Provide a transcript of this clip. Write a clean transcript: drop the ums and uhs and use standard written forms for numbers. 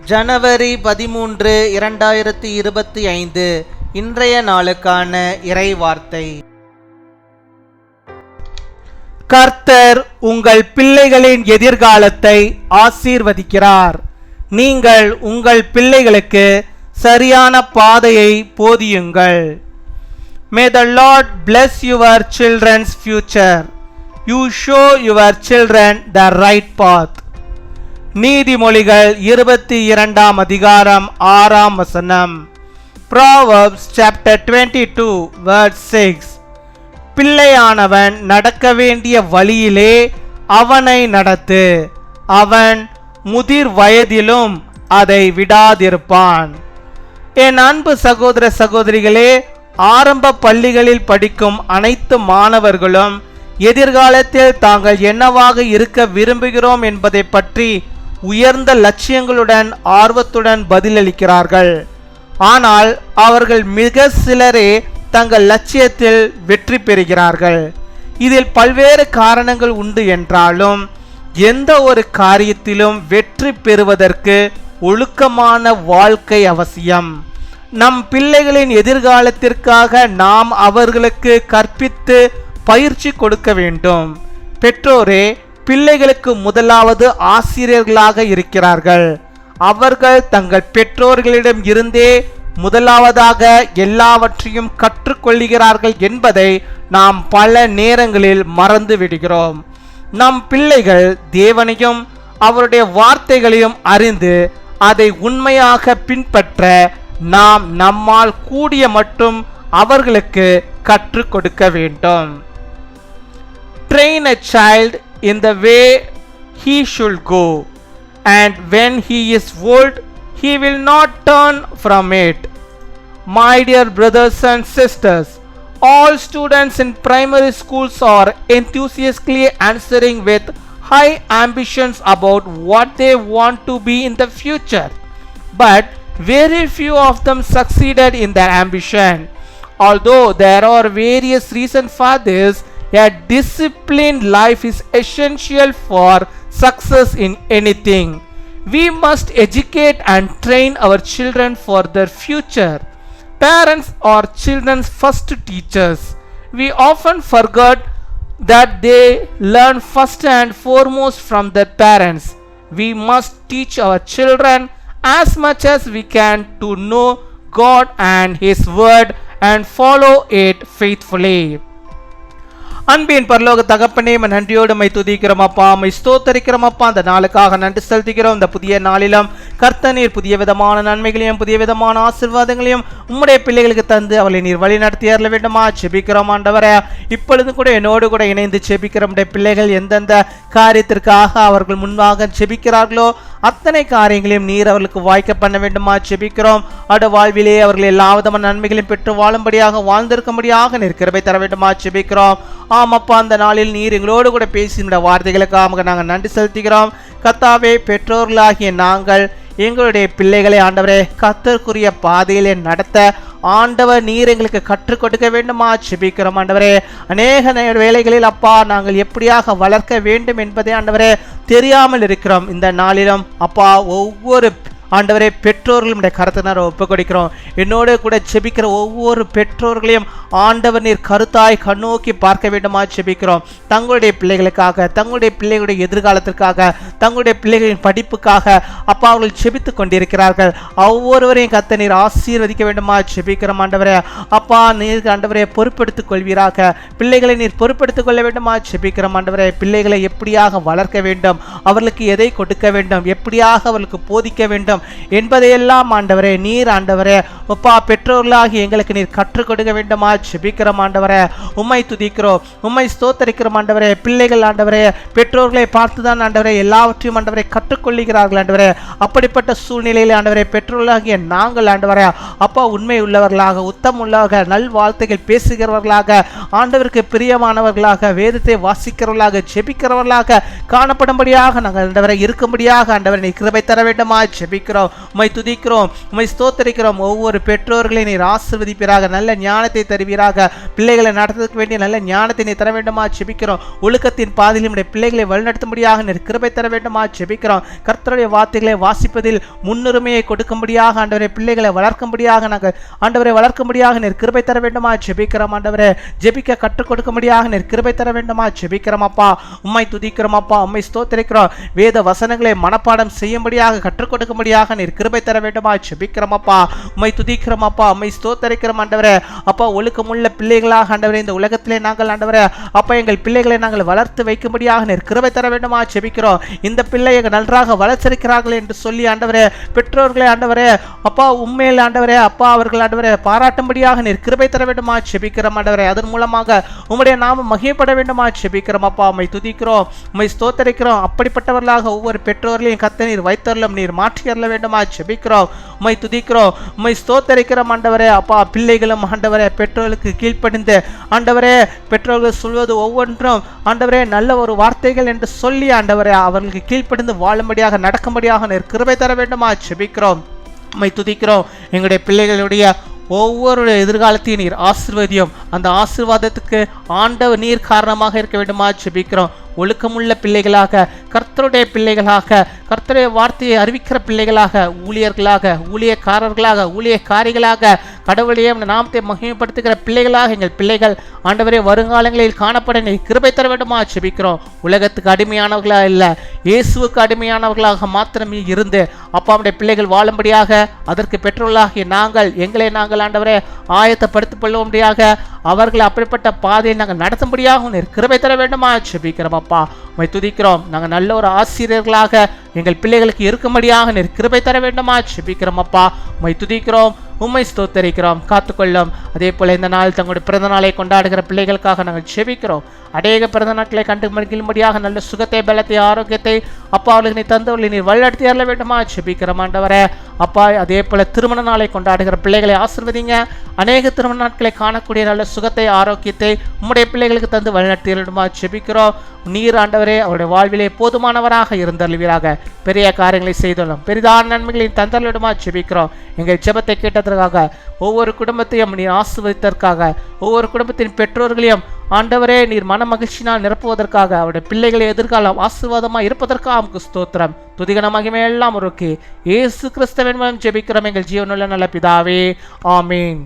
ஜனவரி 13, 2025 இன்றைய நாளுக்கான இறை வார்த்தை. கர்த்தர் உங்கள் பிள்ளைகளின் எதிர்காலத்தை ஆசீர்வதிக்கிறார். நீங்கள் உங்கள் பிள்ளைகளுக்கு சரியான பாதையை போதியுங்கள். May the Lord bless your children's future. You show your children the right path. நீதிமொழிகள் 22 அதிகாரம் 6 வசனம். Proverbs chapter 22 verse 6. பிள்ளையானவன் நடக்க வேண்டிய வழியிலே அவனை நடத்து, அவன் முதிர் வயதிலும் அதை விடாதிருப்பான். என் அன்பு சகோதர சகோதரிகளே, ஆரம்ப பள்ளிகளில் படிக்கும் அனைத்து மாணவர்களும் எதிர்காலத்தில் தாங்கள் என்னவாக இருக்க விரும்புகிறோம் என்பதை பற்றி உயர்ந்த லட்சியங்களுடன் ஆர்வத்துடன் பதிலளிக்கிறார்கள். ஆனால் அவர்கள் மிக சிலரே தங்கள் லட்சியத்தில் வெற்றி பெறுகிறார்கள். இதில் பல்வேறு காரணங்கள் உண்டு என்றாலும் எந்த ஒரு காரியத்திலும் வெற்றி பெறுவதற்கு ஒழுக்கமான வாழ்க்கை அவசியம். நம் பிள்ளைகளின் எதிர்காலத்திற்காக நாம் அவர்களுக்கு கற்பித்து பயிற்சி கொடுக்க வேண்டும். பெற்றோரே பிள்ளைகளுக்கு முதலாவது ஆசிரியர்களாக இருக்கிறார்கள். அவர்கள் தங்கள் பெற்றோர்களிடம் இருந்தே முதலாவதாக எல்லாவற்றையும் கற்றுக்கொள்கிறார்கள் என்பதை நாம் பல நேரங்களில் மறந்து விடுகிறோம். நம் பிள்ளைகள் தேவனையும் அவருடைய வார்த்தைகளையும் அறிந்து அதை உண்மையாக பின்பற்ற நாம் நம்மால் கூடிய மட்டும் அவர்களுக்கு கற்றுக் கொடுக்க வேண்டும். Train a child in the way he should go, and when he is old, he will not turn from it. My dear brothers and sisters, all students in primary schools are enthusiastically answering with high ambitions about what they want to be in the future. But very few of them succeeded in their ambition. Although there are various reasons for this, a disciplined life is essential for success in anything. We must educate and train our children for their future. Parents are children's first teachers. We often forget that they learn first and foremost from their parents. We must teach our children as much as we can to know God and His Word and follow it faithfully. அன்பின் பரலோக தகப்பனே, நன்றியோடு my துதிக்கிறோம் அப்பா, my ஸ்தோத்தரிக்கிறோம் அப்பா. அந்த நாளுக்காக நன்றி செலுத்துகிறோம். இந்த புதிய நாளிலும் கர்த்தர் புதிய விதமான நன்மைகளையும் புதிய விதமான ஆசீர்வாதங்களையும் உம்முடைய பிள்ளைகளுக்கு தந்து அவளை நீர் வழி நடத்தி அருள வேண்டுமா செபிக்கிறோம் ஆண்டவரே. இப்பொழுது கூட என்னோடு கூட இணைந்து செபிக்கிறோம். பிள்ளைகள் எந்தெந்த காரியத்திற்காக அவர்கள் முன்பாக செபிக்கிறார்களோ அத்தனை காரியங்களையும் நீர் அவர்களுக்கு வாய்க்க பண்ண வேண்டுமா செபிக்கிறோம். அடு வாழ்விலே அவர்கள் எல்லா விதமான நன்மைகளையும் பெற்று வாழும்படியாக வாழ்ந்திருக்கும்படியாக நீர் கிருபை தர வேண்டுமா செபிக்கிறோம். ஆமாப்பா, அந்த நாளில் நீர் எங்களோடு கூட பேசின வார்த்தைகளுக்காக நாங்கள் நன்றி செலுத்துகிறோம். கர்த்தாவே, பெற்றோர்களாகிய நாங்கள் எங்களுடைய பிள்ளைகளை ஆண்டவரே கர்த்தருக்குரிய பாதையிலே நடத்த ஆண்டவர் நீர் எங்களுக்கு கற்றுக் கொடுக்க வேண்டுமா செபிக்கிறோம் ஆண்டவரே. அநேக வேளைகளில் அப்பா நாங்கள் எப்படியாக வளர்க்க வேண்டும் என்பதை ஆண்டவரே தெரியாமல் இருக்கிறோம். இந்த நாளிலும் அப்பா ஒவ்வொரு ஆண்டவரே பெற்றோர்களுடைய கருத்தினார் ஒப்புக் கொடுக்கிறோம். என்னோடு கூட செபிக்கிற ஒவ்வொரு பெற்றோர்களையும் ஆண்டவர் நீர் கருத்தாய் கண்ணோக்கி பார்க்க வேண்டுமா செபிக்கிறோம். தங்களுடைய பிள்ளைகளுக்காக, தங்களுடைய பிள்ளைகளுடைய எதிர்காலத்திற்காக, தங்களுடைய பிள்ளைகளின் படிப்புக்காக அப்பா அவர்கள் செபித்து கொண்டிருக்கிறார்கள். ஒவ்வொருவரையும் கர்த்தர் நீர் ஆசீர்வதிக்க வேண்டுமா செபிக்கிறோம் ஆண்டவரே. அப்பா நீர் ஆண்டவரே பொறுப்பெடுத்துக் கொள்வீராக. பிள்ளைகளை நீர் பொறுப்பெடுத்துக் கொள்ள வேண்டுமா செபிக்கிறோம் ஆண்டவரே. பிள்ளைகளை எப்படியாக வளர்க்க வேண்டும், அவர்களுக்கு எதை கொடுக்க வேண்டும், எப்படியாக அவர்களுக்கு போதிக்க வேண்டும் என்பதையெல்லாம் ஆண்டவரே நீர் ஆண்டவரே அப்பா பெற்றோர்களாகி எங்களுக்கு நீர் கற்றுக் கொடுக்க வேண்டுமா செபிக்கிறோம் ஆண்டவரே. உம்மை துதிக்கிறோம், உம்மை ஸ்தோத்தரிக்கிறோம் ஆண்டவரே. பிள்ளைகள் ஆண்டவரே பெற்றோர்களை பார்த்துதான் ஆண்டவரே எல்லாவற்றையும் ஆண்டவரை கற்றுக்கொள்ளுகிறார்கள் ஆண்டவரே. அப்படிப்பட்ட சூழ்நிலையில் ஆண்டவரே பெற்றோர்களாகிய நாங்கள் ஆண்டவரே அப்பா உண்மை உள்ளவர்களாக, உத்தம் உள்ளவர்கள், நல் வார்த்தைகள் பேசுகிறவர்களாக, ஆண்டவருக்கு பிரியமானவர்களாக, வேதத்தை வாசிக்கிறவர்களாக, ஜெபிக்கிறவர்களாக காணப்படும்படியாக நாங்கள் ஆண்டவரை இருக்கும்படியாக ஆண்டவரை நீ கிருபை தர வேண்டுமா ஜெபிக்கிறோம். ஜெபிக்கிறோம். உம்மை துதிக்கிறோம், உம்மை ஸ்தோத்திரிக்கிறோம். ஒவ்வொரு பெற்றோர்களையும் நீர் ஆசீர்வதிப்பீராக, நல்ல ஞானத்தை தருவீராக. பிள்ளைகளை நடத்துவதற்கு வேண்டிய நல்ல ஞானத்தை நீ தர வேண்டுமா ஜெபிக்கிறோம். ஒழுக்கத்தின் பாதையில் நம்முடைய பிள்ளைகளை வழிநடத்தும்படியாக நீர் கிருபை தர வேண்டுமா ஜெபிக்கிறோம். கர்த்தருடைய வார்த்தைகளை வாசிப்பதில் முன்னுரிமையை கொடுக்கும்படியாக ஆண்டவரே, பிள்ளைகளை வளர்க்கும்படியாக நாங்கள் ஆண்டவரை வளர்க்கும்படியாக நீர் கிருபை தர வேண்டுமா ஜெபிக்கிறோம். ஆண்டவரே, ஜெபிக்க கற்றுக் கொடுக்கும்படியாக நீர் கிருபை தர வேண்டுமா ஜெபிக்கிறோம். அப்பா, உம்மை துதிக்கிறோம். அப்பா, உம்மை ஸ்தோத்திரிக்கிறோம். வேத வசனங்களை மனப்பாடம் செய்யும்படியாக கற்றுக் கொடுக்கும்படியாக நீர் கிருபை தர வேண்டுமா ஜெபிக்கிறோம். அப்பா, உம்மை துதிக்கிறோம். அப்பா, உம்மை ஸ்தோத்திரிக்கிறோம். ஆண்டவரே, அப்பா, ஒழுக்கமுள்ள பிள்ளைகளாக ஆண்டவரே இந்த உலகத்திலே நாங்கள் ஆண்டவரே அப்பா எங்கள் பிள்ளைகளை நாங்கள் வளர்த்து வைக்கும்படியாக நீர் கிருபை தர வேண்டுமா ஜெபிக்கிறோம். இந்த பிள்ளைகள் நன்றாக வளர்ச்சிருக்கிறார்கள் என்று சொல்லி ஆண்டவரே பெற்றோர்களை ஆண்டவரே அப்பா உண்மையில் ஆண்டவரே அப்பா அவர்கள் ஆண்டவரே பாராட்டும்படியாக நீர் கிருபை தர வேண்டுமா ஜெபிக்கிறோம். ஆண்டவரே, அதன் மூலமாக உம்முடைய நாமம் மகிமைப்பட வேண்டுமா ஜெபிக்கிறோம். அப்பா, உம்மை துதிக்கிறோம், உம்மை ஸ்தோத்திரிக்கிறோம். அப்படிப்பட்டவர்களாக ஒவ்வொரு பெற்றோர்களையும் கர்த்தர் நீர் வைத்தருளும், நீர் மாற்றி அருள வேண்டுமா ஜெபிக்கிறோம். உம்மை துதிக்கிறோம், உம்மை ஸ்தோத்திரிக்கிறோம். ஆண்டவரே, அப்பா, பிள்ளைகளும் ஆண்டவரே பெற்றோர்களுக்கு கீழ்ப்படிந்து ஆண்டவரே பெற்றோர்கள் சொல்வது ஒவ்வொன்றும் ஆண்டவரே நல்ல ஒரு வார்த்தைகள் என்று சொல்லி ஆண்டவரே அவர்களுக்கு கீழ்ப்படிந்து வாழும்படியாக நடக்கும்படியாக நீர் கிருபை தர வேண்டுமா ஜெபிக்கிறோம். உம்மை துதிக்கிறோம். எங்களுடைய பிள்ளைகளுடைய ஒவ்வொரு எதிர்காலத்தையும் நீர் ஆசீர்வதியும். அந்த ஆசீர்வாதத்துக்கு ஆண்டவர் நீர் காரணமாக இருக்க வேண்டுமா ஜெபிக்கிறோம். ஒழுக்கமுள்ள பிள்ளைகளாக, கர்த்தருடைய பிள்ளைகளாக, கர்த்தருடைய வார்த்தையை அறிவிக்கிற பிள்ளைகளாக, ஊழியர்களாக, ஊழியக்காரர்களாக, ஊழியக்காரிகளாக, கடவுளையே நாமத்தை மகிமைப்படுத்துகிற பிள்ளைகளாக எங்கள் பிள்ளைகள் ஆண்டவரே வருங்காலங்களில் காணப்பட நீ கிருபை தர வேண்டுமா ஜெபிக்கிறோம். உலகத்துக்கு அடிமையானவர்களாக இல்லை, இயேசுவுக்கு அடிமையானவர்களாக மாத்திரமே இருந்து அப்பாவுடைய பிள்ளைகள் வாழும்படியாக அதற்கு பெற்றோர்களாகிய நாங்கள் எங்களை நாங்கள் ஆண்டவரே ஆயத்தப்படுத்திக் கொள்ளும்படியாக அவர்களை அப்படிப்பட்ட பாதையை நாங்கள் நடத்தும்படியாக நீர் கிருபை தர வேண்டுமா ஜெபிக்கிறோம். அப்பா, உம்மை துதிக்கிறோம். நாங்கள் நல்ல ஒரு ஆசிரியர்களாக எங்கள் பிள்ளைகளுக்கு இருக்கும்படியாக நீர் கிருபை தர வேண்டுமா ஜெபிக்கிறோம். அப்பா, உம்மை துதிக்கிறோம், உம்மை ஸ்தோத்தரிக்கிறோம். காத்துக்கொள்ளும். அதே போல இந்த நாள் தங்களுடைய பிறந்த நாளை கொண்டாடுகிற பிள்ளைகளுக்காக நாங்கள் ஜெபிக்கிறோம். அநேக பிறந்த நாட்களை கண்டு மகிழும்படியாக நல்ல சுகத்தை, பலத்தை, ஆரோக்கியத்தை அப்பா அவர்களுக்கு நீ தந்தவர்களை நீர் வழிநடத்தி அருள வேண்டுமா ஜெபிக்கிறோம். ஆண்டவரே, அப்பா, அதே போல திருமண நாளை கொண்டாடுகிற பிள்ளைகளை ஆசீர்வதிங்க. அநேக திருமண நாட்களை காணக்கூடிய நல்ல சுகத்தை, ஆரோக்கியத்தை உம்முடைய பிள்ளைகளுக்கு தந்து வழிநடத்தி அருளுமா ஜெபிக்கிறோம். நீர் ஆண்டவரே அவருடைய வாழ்விலே போதுமானவராக இருந்தருள்வீராக. பெரிய காரியங்களை செய்துள்ளோம், பெரிதான நன்மைகளின் தந்தருளிடுமா ஜெபிக்கிறோம். எங்கள் ஜெபத்தை கேட்டதற்காக, ஒவ்வொரு குடும்பத்தையும் நீர் ஆசீர்வதித்ததற்காக, ஒவ்வொரு குடும்பத்தின் பெற்றோர்களையும் ஆண்டவரே நீர் மன மகிழ்ச்சினால் நிரப்புவதற்காக, அவருடைய பிள்ளைகளை எதிர்காலம் ஆசீர்வாதமாக இருப்பதற்காக நமக்கு ஸ்தோத்திரம். துதிகன மகிமை எல்லாம் ஒருக்கி இயேசு கிறிஸ்துவின் மூலம் ஜெபிக்கிறோம் எங்கள் ஜீவனுள்ள நல்ல பிதாவே, ஆமீன்.